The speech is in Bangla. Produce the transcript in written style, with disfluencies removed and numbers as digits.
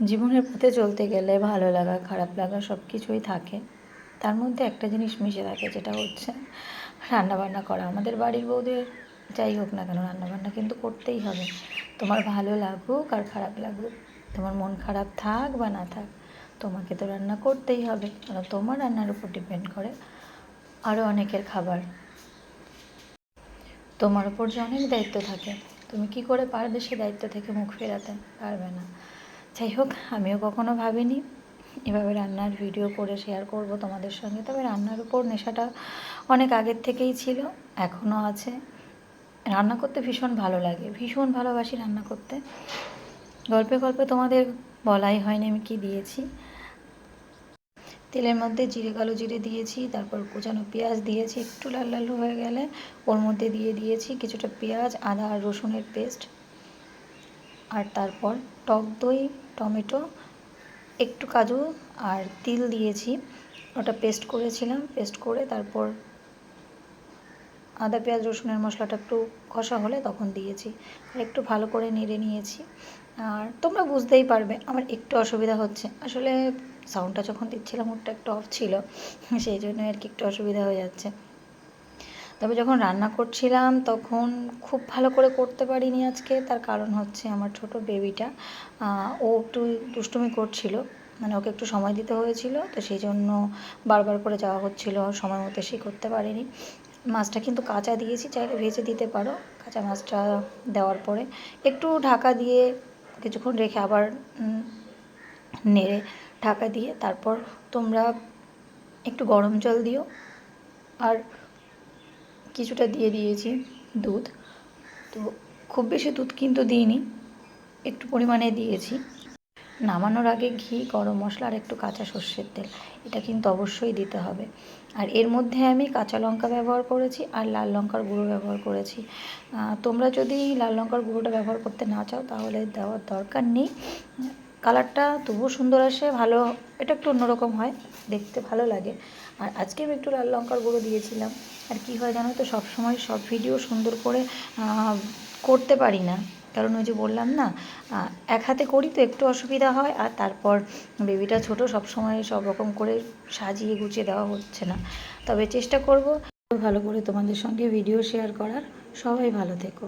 জীবনের পথে চলতে গেলে ভালো লাগা খারাপ লাগা সব কিছুই থাকে। তার মধ্যে একটা জিনিস মিশে থাকে, যেটা হচ্ছে রান্নাবান্না করা। আমাদের বাড়ির বউদের যাই হোক না কেন, রান্নাবান্না কিন্তু করতেই হবে। তোমার ভালো লাগুক আর খারাপ লাগুক, তোমার মন খারাপ থাক বা না থাক, তোমাকে তো রান্না করতেই হবে, কারণ তোমার রান্নার উপর ডিপেন্ড করে আরও অনেকের খাবার। তোমার ওপর যে অনেক দায়িত্ব থাকে, তুমি কি করে পারবে সে দায়িত্ব থেকে মুখ ফেরাতে? পারবে না। যাই হোক, আমিও কখনো ভাবিনি এভাবে রান্নার ভিডিও করে শেয়ার করব তোমাদের সঙ্গে। তবে রান্নার উপর নেশাটা অনেক আগের থেকেই ছিল, এখনও আছে। রান্না করতে ভীষণ ভালো লাগে, ভীষণ ভালোবাসি রান্না করতে। গল্পে গল্পে তোমাদের বলাই হয়নি আমি কি দিয়েছি। তেলের মধ্যে কালো জিরে দিয়েছি, তারপর কুচানো পেঁয়াজ দিয়েছি, একটু লাল লাল হয়ে গেলে ওর মধ্যে দিয়ে দিয়েছি কিছুটা পেঁয়াজ, আদা আর রসুনের পেস্ট, আর তারপর টক দই, টমেটো, একটু কাজু আর তিল দিয়েছি। ওটা পেস্ট করেছিলাম, পেস্ট করে তারপর আদা পেঁয়াজ রসুনের মশলাটা একটু কষা হলে তখন দিয়েছি, আর একটু ভালো করে নেড়ে নিয়েছি। আর তোমরা বুঝতেই পারবে আমার একটু অসুবিধা হচ্ছে, আসলে সাউন্ডটা যখন দিচ্ছিলাম ওটা একটু অফ ছিল, সেই জন্য আর কি একটু অসুবিধা হয়ে যাচ্ছে। তবে যখন রান্না করছিলাম তখন খুব ভালো করে করতে পারিনি আজকে। তার কারণ হচ্ছে আমার ছোট বেবিটা, ও একটু দুষ্টুমি করছিল, মানে ওকে একটু সময় দিতে হয়েছিল, তো সেই জন্য বারবার করে যাওয়া হচ্ছিল, সময় মতো সে করতে পারিনি। মাছটা কিন্তু কাঁচা দিয়েছি, চাইলে ভেজে দিতে পারো। কাঁচা মাছটা দেওয়ার পরে একটু ঢাকা দিয়ে কিছুক্ষণ রেখে আবার নেড়ে ঢাকা দিয়ে তারপর তোমরা একটু গরম জল দিও, আর কিছুটা দিয়ে দিয়েছি দুধ। তো খুব বেশি দুধ কিন্তু দিইনি, একটু পরিমাণে দিয়েছি। নামানোর আগে ঘি, গরম মশলা আর একটু কাঁচা সর্ষের তেল, এটা কিন্তু অবশ্যই দিতে হবে। আর এর মধ্যে আমি কাঁচা লঙ্কা ব্যবহার করেছি আর লাল লঙ্কার গুঁড়ো ব্যবহার করেছি। তোমরা যদি লাল লঙ্কার গুঁড়োটা ব্যবহার করতে না চাও তাহলে দেওয়ার দরকার নেই। কালারটা তবুও সুন্দর আসে, ভালো, এটা একটু অন্যরকম হয়, দেখতে ভালো লাগে। আর আজকে আমি একটু লাল লঙ্কার গুঁড়ো দিয়েছিলাম। আর কি হয় জানো তো, সবসময় সব ভিডিও সুন্দর করে করতে পারি না, কারণ ওই যে বললাম না, এক হাতে করি তো একটু অসুবিধা হয়। আর তারপর বেবিটা ছোট, সব সময় সব রকম করে সাজিয়ে গুছিয়ে দেওয়া হচ্ছে না। তবে চেষ্টা করব ভালো করে তোমাদের সঙ্গে ভিডিও শেয়ার করার। সবাই ভালো থেকো।